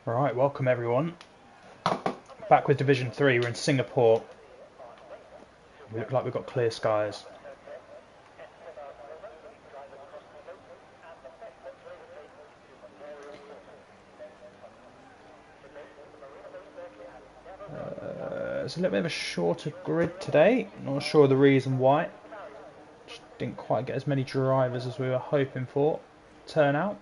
Right, welcome everyone. Back with Division 3, we're in Singapore. We look like we've got clear skies. It's a little bit of a shorter grid today. Not sure the reason why. Just didn't quite get as many drivers as we were hoping for. Turnout.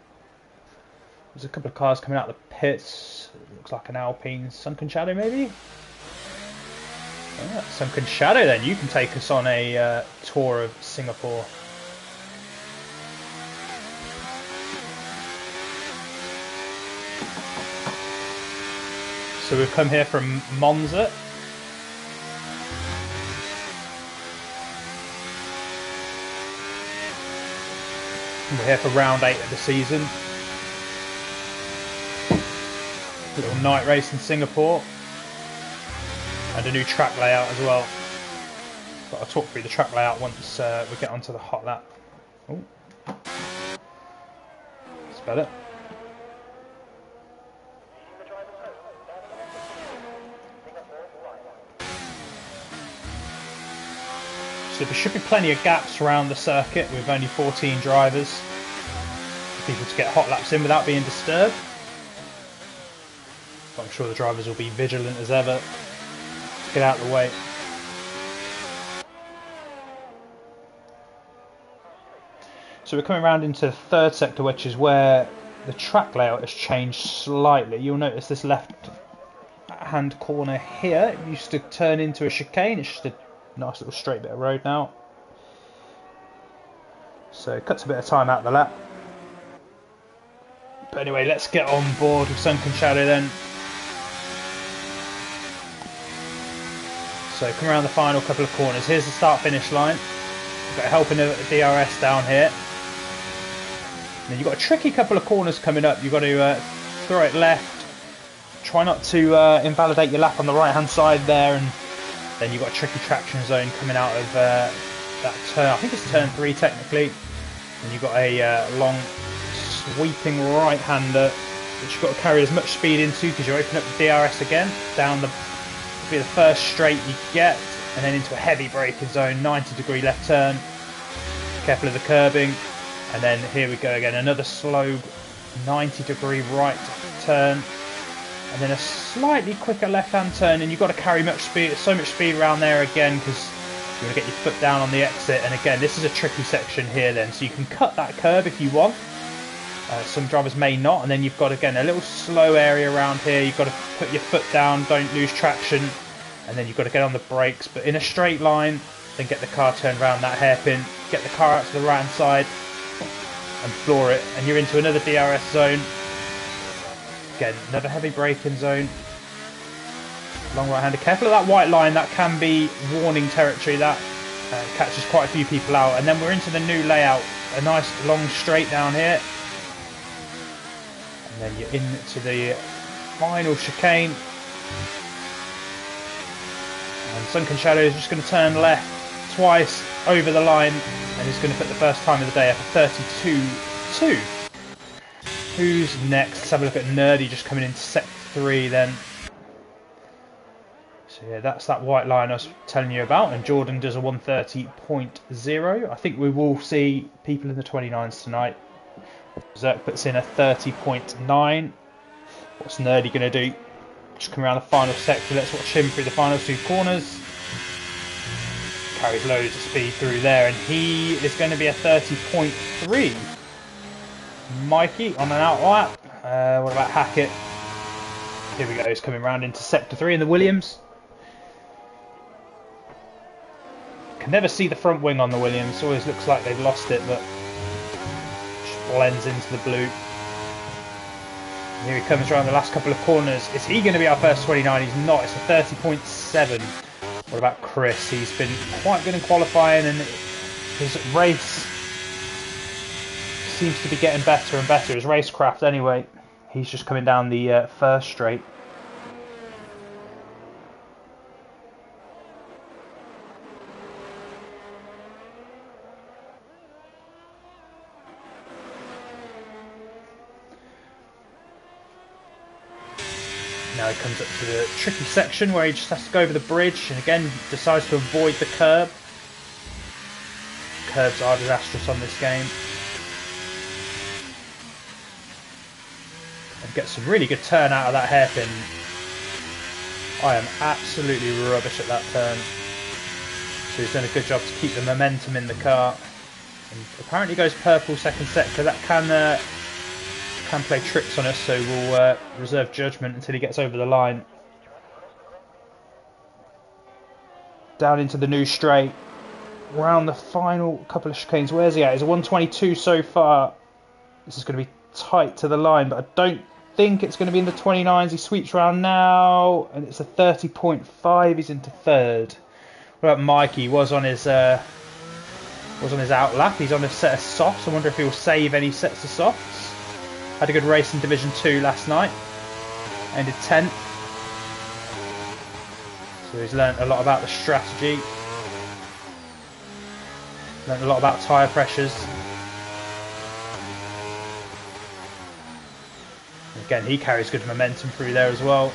There's a couple of cars coming out of the pits. Looks like an Alpine Sunken Shadow maybe? Yeah, Sunken Shadow then. You can take us on a tour of Singapore. So we've come here from Monza. We're here for round 8 of the season. A little night race in Singapore. And a new track layout as well. But I'll talk through the track layout once we get onto the hot lap. Oh, it's better. So there should be plenty of gaps around the circuit with only 14 drivers for people to get hot laps in without being disturbed. But I'm sure the drivers will be vigilant as ever to get out of the way. So we're coming around into the third sector, which is where the track layout has changed slightly. You'll notice this left hand corner here used to turn into a chicane. It's just a nice little straight bit of road now. So it cuts a bit of time out of the lap. But anyway, let's get on board with Sunken Shadow then. So come around the final couple of corners. Here's the start finish line. You've got helping the DRS down here. And then you've got a tricky couple of corners coming up. You've got to throw it left. Try not to invalidate your lap on the right hand side there, and then you've got a tricky traction zone coming out of that turn. I think it's turn 3 technically. And you've got a long sweeping right-hander which you've got to carry as much speed into because you open up the DRS again. Down the be the first straight you get, and then into a heavy braking zone, 90-degree left turn. Careful of the curbing, and then here we go again. Another slow 90-degree right turn. And then a slightly quicker left-hand turn, and you've got to carry so much speed around there again because you want to get your foot down on the exit. And again, this is a tricky section here then, so you can cut that curb if you want. Some drivers may not, and then you've got again a little slow area around here. You've got to put your foot down, don't lose traction, and then you've got to get on the brakes, but in a straight line. Then get the car turned around that hairpin, get the car out to the right-hand side, and floor it, and you're into another DRS zone. Again, another heavy braking zone. Long right-hander. Careful of that white line. That can be warning territory. That catches quite a few people out. And then we're into the new layout. A nice long straight down here. And then you're into the final chicane. And Sunken Shadow is just going to turn left twice over the line. And he's going to put the first time of the day up at 32.2. Who's next? Let's have a look at Nerdy just coming into Sector 3 then. So yeah, that's that white line I was telling you about, and Jordan does a 130.0. I think we will see people in the 29s tonight. Zerk puts in a 30.9. What's Nerdy going to do? Just come around the final sector. Let's watch him through the final 2 corners. Carries loads of speed through there, and he is going to be a 30.3. Mikey on an out lap. What about Hackett? Here we go, he's coming round into Sector 3 in the Williams. Can never see the front wing on the Williams, always looks like they've lost it, but just blends into the blue. And here he comes around the last couple of corners. Is he going to be our first 29? He's not, it's a 30.7. What about Chris? He's been quite good in qualifying, and his race seems to be getting better and better. His racecraft anyway. He's just coming down the first straight. Now he comes up to the tricky section where he just has to go over the bridge, and again decides to avoid the curb. Curbs are disastrous on this game. And gets some really good turn out of that hairpin. I am absolutely rubbish at that turn. So he's done a good job to keep the momentum in the car. And apparently goes purple second sector. That can play tricks on us, so we'll reserve judgment until he gets over the line. Down into the new straight. Round the final couple of chicanes. Where's he at? He's a 122 so far. This is going to be tight to the line, but I don't think it's going to be in the 29s. He sweeps around now, and it's a 30.5. He's into third. What about Mikey? He was on his out lap. He's on a set of softs. I wonder if he'll save any sets of softs. Had a good race in Division 2 last night. Ended 10th. So he's learnt a lot about the strategy. Learnt a lot about tyre pressures. Again, he carries good momentum through there as well.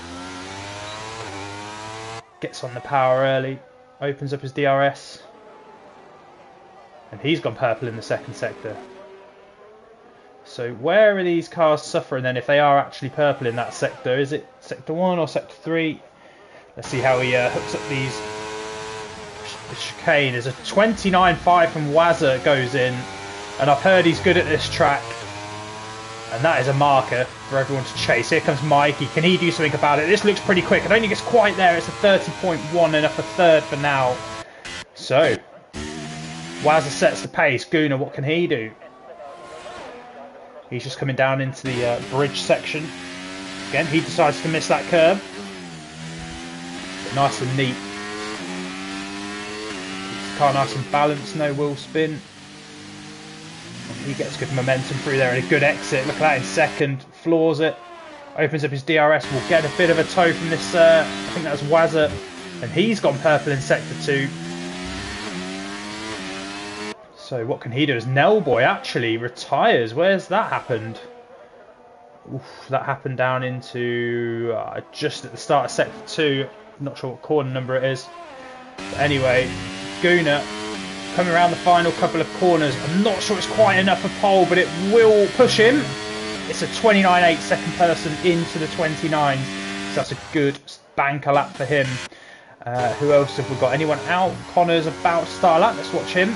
Gets on the power early. Opens up his DRS. And he's gone purple in the second sector. So where are these cars suffering then if they are actually purple in that sector? Is it sector 1 or sector 3? Let's see how he hooks up these. The chicane. There's a 29.5 from Wazza goes in. And I've heard he's good at this track. And that is a marker for everyone to chase. Here comes Mikey. Can he do something about it? This looks pretty quick. I don't think it's quite there. It's a 30.1 and up a third for now. So, Wazza sets the pace. Guna, what can he do? He's just coming down into the bridge section. Again, he decides to miss that curb. But nice and neat. Keeps the car nice and balanced, no wheel spin. And he gets good momentum through there and a good exit. Look at that in second. Floors it. Opens up his DRS. Will get a bit of a tow from this, I think that's Wazza. And he's gone purple in sector 2. So what can he do? As Nellboy actually retires. Where's that happened? Oof, that happened down into just at the start of sector 2. Not sure what corner number it is. But anyway, Guna coming around the final couple of corners. I'm not sure it's quite enough for pole, but it will push him. It's a 29.8 second person into the 29s. So that's a good banker lap for him. Who else have we got? Anyone out? Connor's about to start a lap. Let's watch him.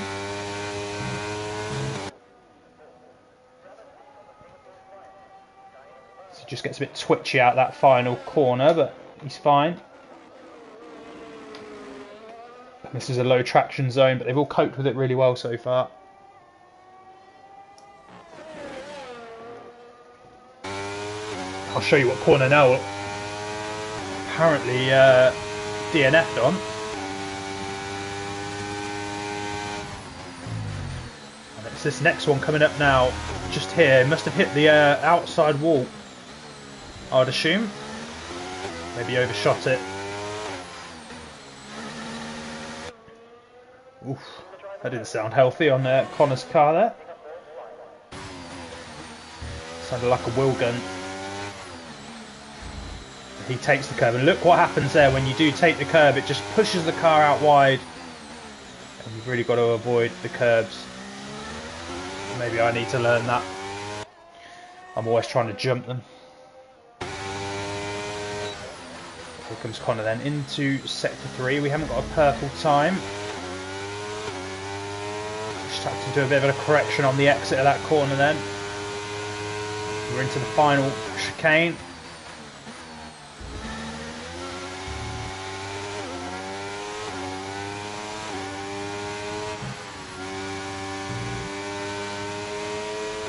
Just gets a bit twitchy out that final corner, but he's fine. This is a low traction zone, but they've all coped with it really well so far. I'll show you what corner now apparently DNF'd on. And it's this next one coming up now, just here. Must have hit the outside wall, I'd assume. Maybe overshot it. Oof, that didn't sound healthy on Connor's car there. Sounded like a wheel gun. He takes the curb, and look what happens there when you do take the curb. It just pushes the car out wide, and you've really got to avoid the curbs. Maybe I need to learn that. I'm always trying to jump them. Here comes Connor then into sector 3. We haven't got a purple time. Just have to do a bit of a correction on the exit of that corner then. We're into the final chicane.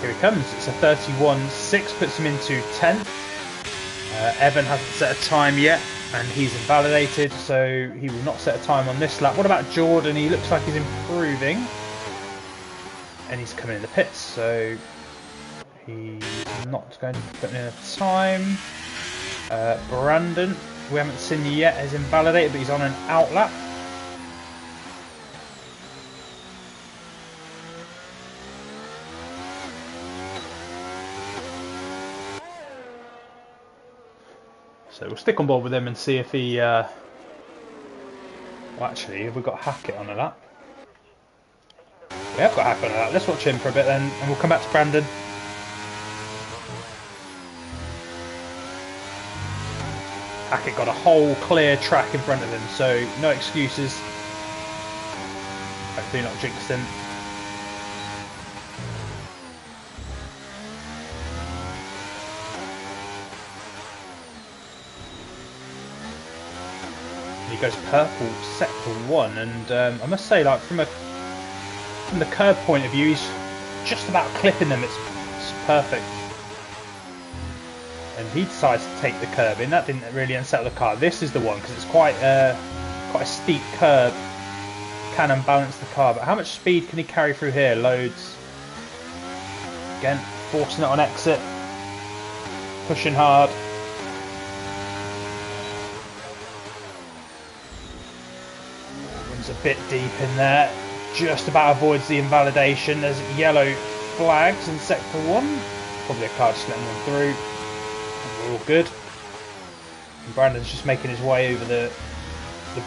Here he comes. It's a 31.6, puts him into 10th. Evan hasn't set a time yet, and he's invalidated, so he will not set a time on this lap. What about Jordan? He looks like he's improving, and he's coming in the pits, so he's not going to put in a time. Brandon, we haven't seen yet, is invalidated, but he's on an out lap. So we'll stick on board with him and see if he... Well, actually, have we got Hackett on a lap? We have got Hackett on a lap. Let's watch him for a bit then, and we'll come back to Brandon. Hackett got a whole clear track in front of him, so no excuses. Hopefully not jinx him. He goes purple sector 1, and I must say, like from the curb point of view, he's just about clipping them. It's perfect. And he decides to take the curb in. That didn't really unsettle the car. This is the one, because it's quite a steep curb. Can unbalance the car, but how much speed can he carry through here? Loads. Again, forcing it on exit. Pushing hard. Runs a bit deep in there. Just about avoids the invalidation. There's yellow flags in sector 1. Probably a car just letting them through. We're all good. And Brandon's just making his way over the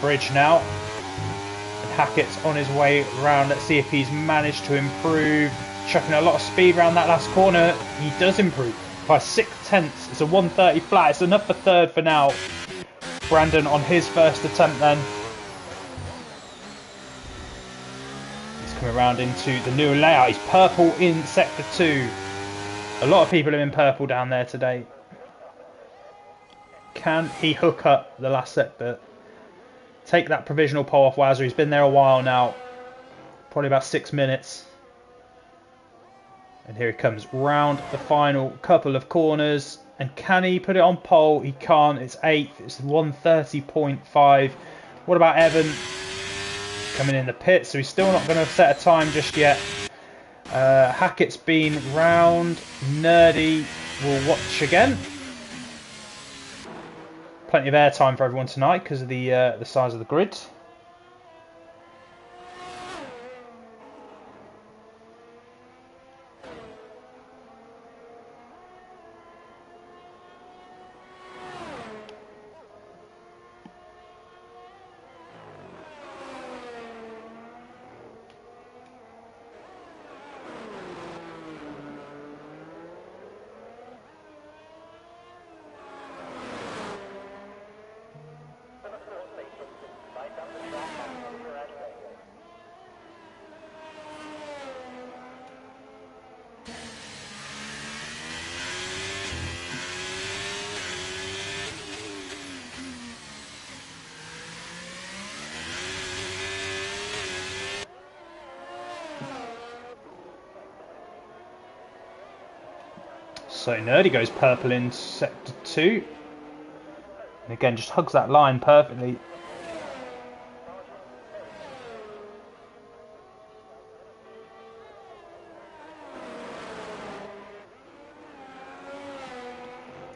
bridge now. And Hackett's on his way round. Let's see if he's managed to improve. Chucking a lot of speed around that last corner. He does improve by 6/10. It's a 130 flat. It's enough for third for now. Brandon on his first attempt then. He's coming around into the new layout. He's purple in sector 2. A lot of people are in purple down there today. Can he hook up the last sector? Take that provisional pole off Wazza. He's been there a while now. Probably about 6 minutes. And here he comes round the final couple of corners. And can he put it on pole? He can't. It's 8th. It's 130.5. What about Evan? Coming in the pit. So he's still not going to set a time just yet. Hackett's been round. Nerdy will watch again. Plenty of airtime for everyone tonight because of the size of the grid. So Nerdy goes purple in sector 2. And again, just hugs that line perfectly.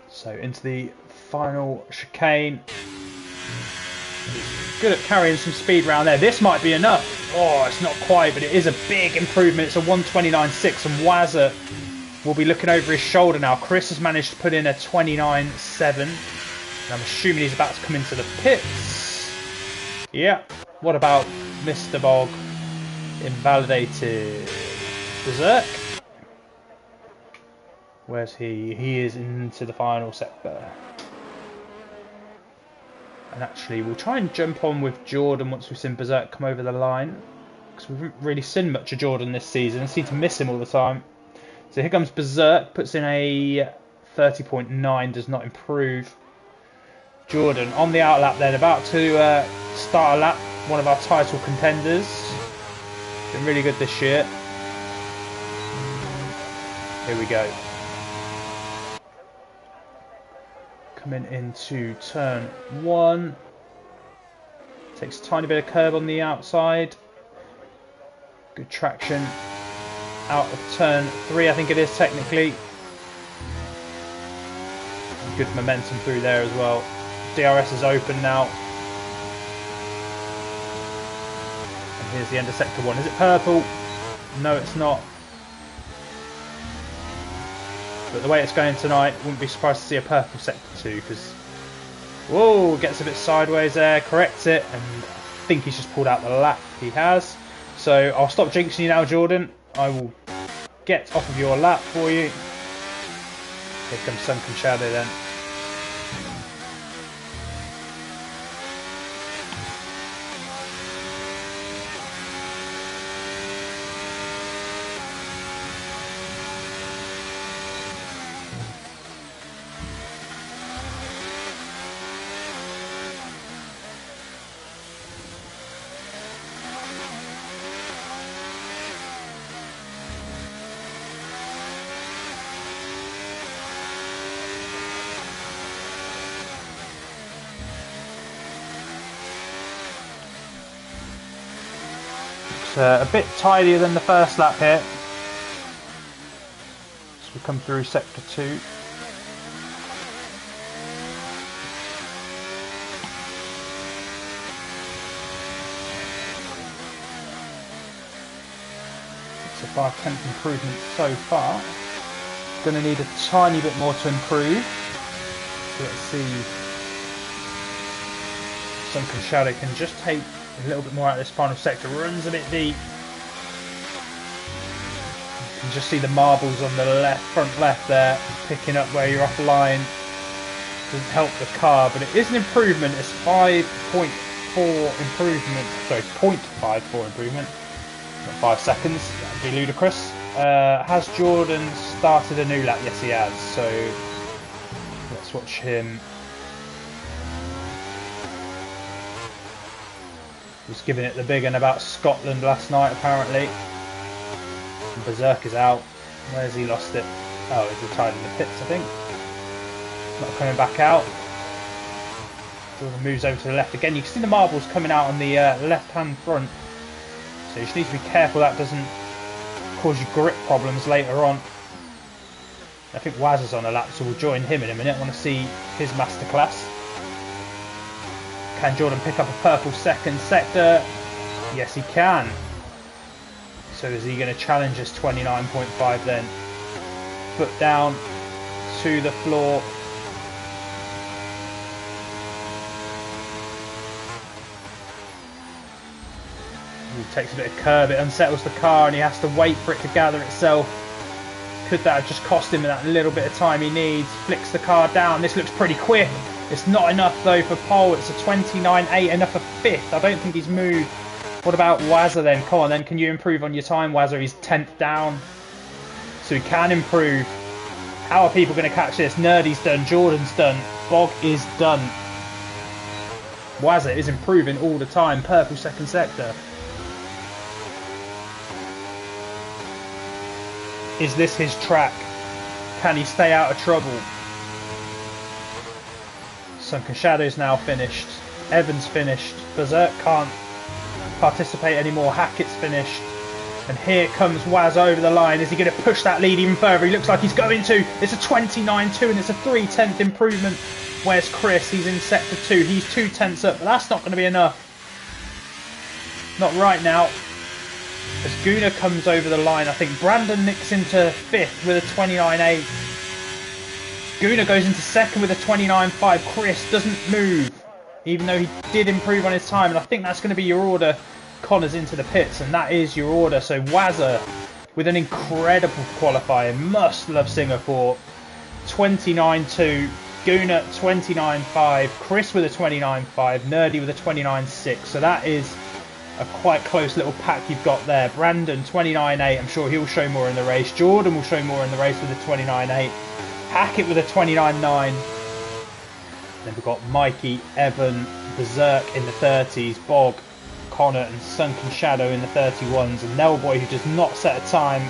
So into the final chicane. Good at carrying some speed around there. This might be enough. Oh, it's not quite, but it is a big improvement. It's a 129.6, and Wazza will be looking over his shoulder now. Chris has managed to put in a 29.7. And I'm assuming he's about to come into the pits. Yeah. What about Mr. Bog? Invalidated. Berserk. Where's he? He is into the final sector. And actually, we'll try and jump on with Jordan once we've seen Berserk come over the line. Because we haven't really seen much of Jordan this season. I seem to miss him all the time. So here comes Berserk, puts in a 30.9, does not improve. Jordan on the outlap then, about to start a lap, one of our title contenders. Been really good this year. Here we go. Coming into turn 1. Takes a tiny bit of curb on the outside. Good traction. Out of turn 3, I think it is technically. Good momentum through there as well. DRS is open now. And here's the end of sector 1. Is it purple? No, it's not. But the way it's going tonight, wouldn't be surprised to see a purple sector 2, because Whoa, gets a bit sideways there, corrects it, and I think he's just pulled out the lap. He has. So I'll stop jinxing you now, Jordan. I will get off of your lap for you. Here comes Sunken Shadow then. A bit tidier than the first lap here. So we come through sector 2. It's a 5/10 improvement so far. Going to need a tiny bit more to improve. So let's see. Sunken Shadow can just take a little bit more out of this final sector. Runs a bit deep. You can just see the marbles on the left, front left there, picking up where you're offline. Doesn't help the car, but it is an improvement. It's 5.4 improvement. Sorry, 0.54 improvement. Not 5 seconds. That'd be ludicrous. Has Jordan started a new lap? Yes, he has. So let's watch him. Was giving it the big one about Scotland last night, apparently. And Berserk is out. Where's he lost it? Oh, he's retired in the pits, I think. Not coming back out. Jordan moves over to the left again. You can see the marbles coming out on the left-hand front. So you just need to be careful that doesn't cause you grip problems later on. I think Waz is on a lap, so we'll join him in a minute. I want to see his masterclass. Can Jordan pick up a purple second sector? Yes, he can. So is he going to challenge his 29.5 then? Foot down to the floor. He takes a bit of curb, it unsettles the car and he has to wait for it to gather itself. Could that have just cost him that little bit of time he needs? Flicks the car down. This looks pretty quick. It's not enough though for pole. It's a 29.8, enough for 5th. I don't think he's moved. What about Wazza then? Come on then, can you improve on your time, Wazza? He's 10th down. So he can improve. How are people going to catch this? Nerdy's done, Jordan's done, Bog is done. Wazza is improving all the time. Purple second sector. Is this his track? Can he stay out of trouble? Sunken Shadow's now finished. Evans finished. Berserk can't participate anymore. Hackett's finished. And here comes Waz over the line. Is he going to push that lead even further? He looks like he's going to. It's a 29.2 and it's a 3/10 improvement. Where's Chris? He's in sector 2. He's 2/10 up, but that's not going to be enough. Not right now. As Guna comes over the line, I think Brandon nicks into 5th with a 29.8. Guna goes into 2nd with a 29.5. Chris doesn't move, even though he did improve on his time. And I think that's going to be your order. Connors into the pits, and that is your order. So Wazza with an incredible qualifier. Must love Singapore. 29.2. Guna 29.5. Chris with a 29.5. Nerdy with a 29.6. So that is a quite close little pack you've got there. Brandon 29.8. I'm sure he'll show more in the race. Jordan will show more in the race with a 29.8. Hackett with a 29.9. Then we've got Mikey, Evan, Berserk in the 30s, Bog, Connor and Sunken Shadow in the 31s, and Nellboy, who does not set a time.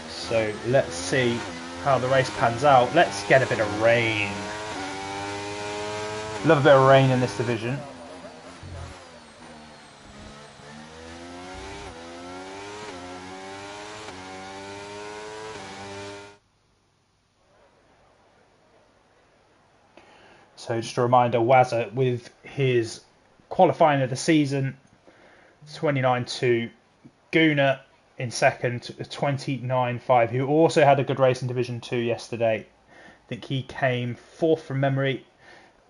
So let's see how the race pans out. Let's get a bit of rain. Love a bit of rain in this division. So just a reminder, Wazza with his qualifying of the season, 29.2. Guna in 2nd, 29.5, who also had a good race in Division 2 yesterday. I think he came fourth from memory.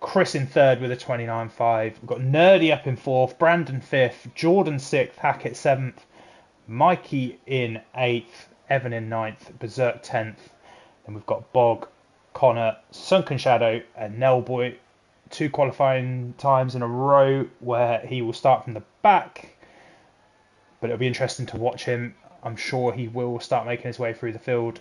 Chris in third with a 29.5. We've got Nerdy up in fourth, Brandon fifth, Jordan sixth, Hackett seventh, Mikey in eighth, Evan in ninth, Berserk 10th. Then we've got Bog, Connor, Sunken Shadow, and Nellboy. 2 qualifying times in a row where he will start from the back. But it'll be interesting to watch him. I'm sure he will start making his way through the field.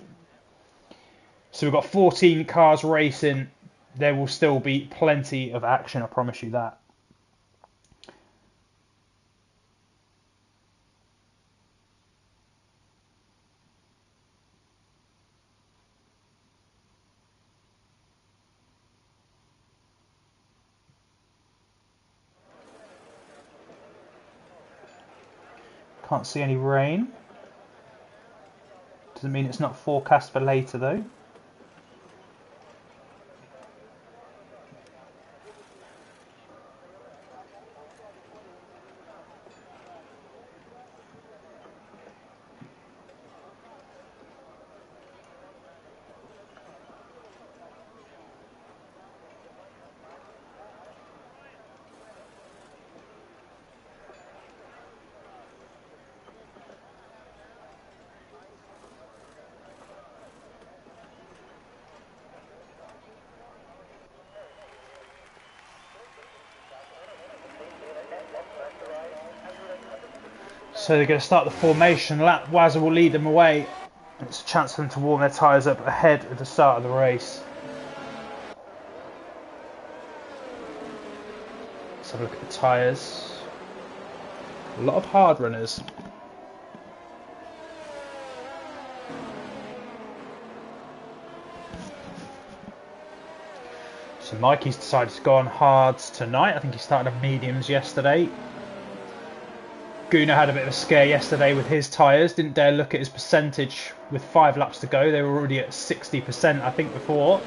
So we've got 14 cars racing. There will still be plenty of action, I promise you that. Can't see any rain. Doesn't mean it's not forecast for later though. So they're going to start the formation lap. Wazza will lead them away. It's a chance for them to warm their tyres up ahead of the start of the race. Let's have a look at the tyres. A lot of hard runners. So Mikey's decided to go on hards tonight. I think he started on mediums yesterday. Guna had a bit of a scare yesterday with his tyres. Didn't dare look at his percentage with 5 laps to go. They were already at 60%, I think, before.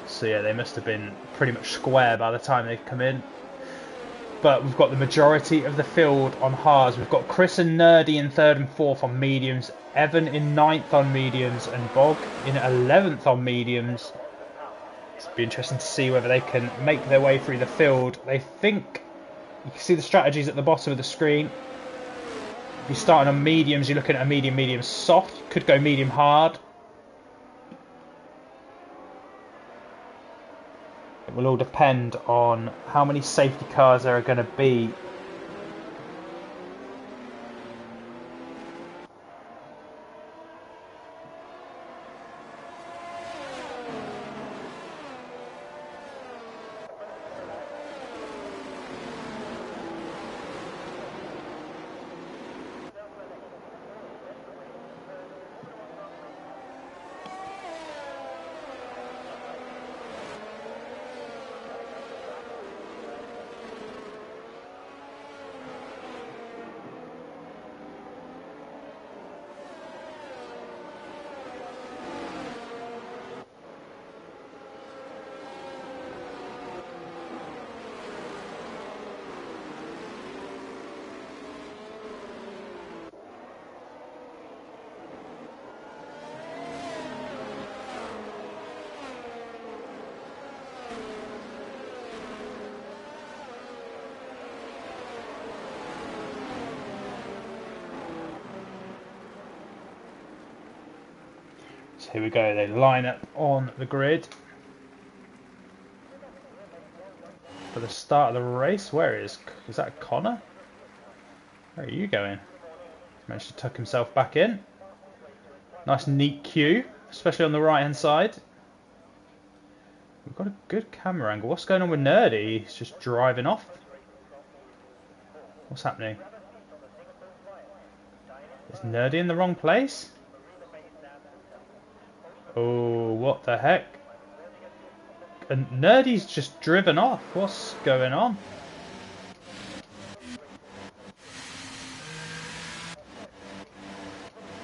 So yeah, they must have been pretty much square by the time they've come in. But we've got the majority of the field on hards. We've got Chris and Nerdy in 3rd and 4th on mediums. Evan in 9th on mediums. And Bog in 11th on mediums. It'll be interesting to see whether they can make their way through the field. They think... You can see the strategies at the bottom of the screen. If you're starting on mediums, you're looking at a medium soft. You could go medium hard. It will all depend on how many safety cars there are going to be. So here we go, they line up on the grid for the start of the race. Where is that Connor? Where are you going? He's managed to tuck himself back in. Nice neat queue, especially on the right hand side. We've got a good camera angle. What's going on with Nerdy? He's just driving off. What's happening? Is Nerdy in the wrong place? Oh, what the heck? And Nerdy's just driven off. What's going on?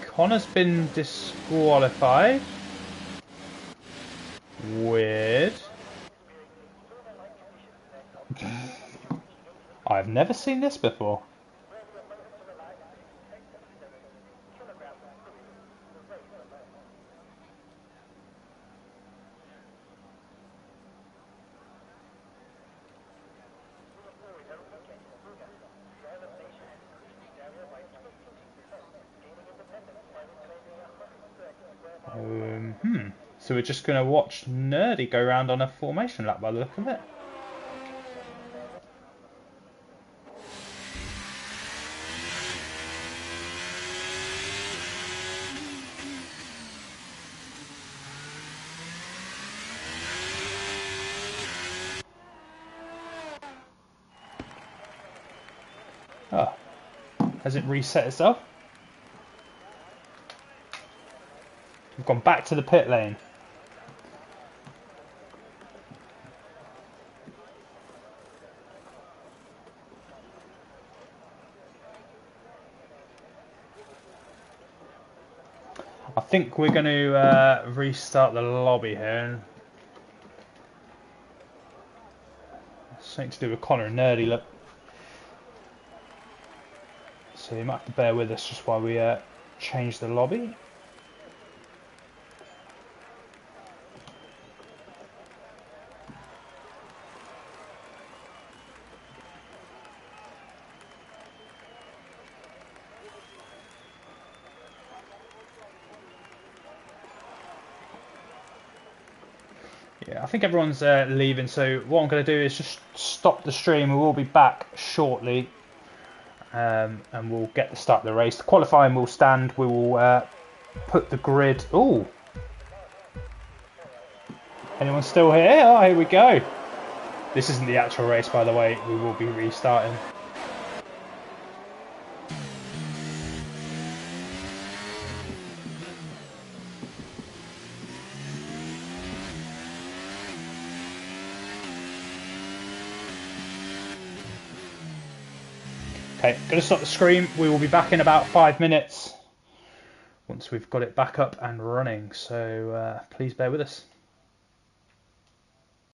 Connor's been disqualified. Weird. I've never seen this before. So we're just going to watch Nerdy go around on a formation lap by the look of it. Oh, has it reset itself? We've gone back to the pit lane. I think we're going to restart the lobby here. Something to do with Connor and Nerdy, look. So you might have to bear with us just while we change the lobby. Yeah, I think everyone's leaving, so what I'm going to do is just stop the stream. We will be back shortly, and we'll get the start of the race. The qualifying will stand. We will put the grid. Ooh, anyone still here? Oh, here we go. This isn't the actual race, by the way. We will be restarting. Okay, going to stop the stream. We will be back in about 5 minutes once we've got it back up and running. So please bear with us.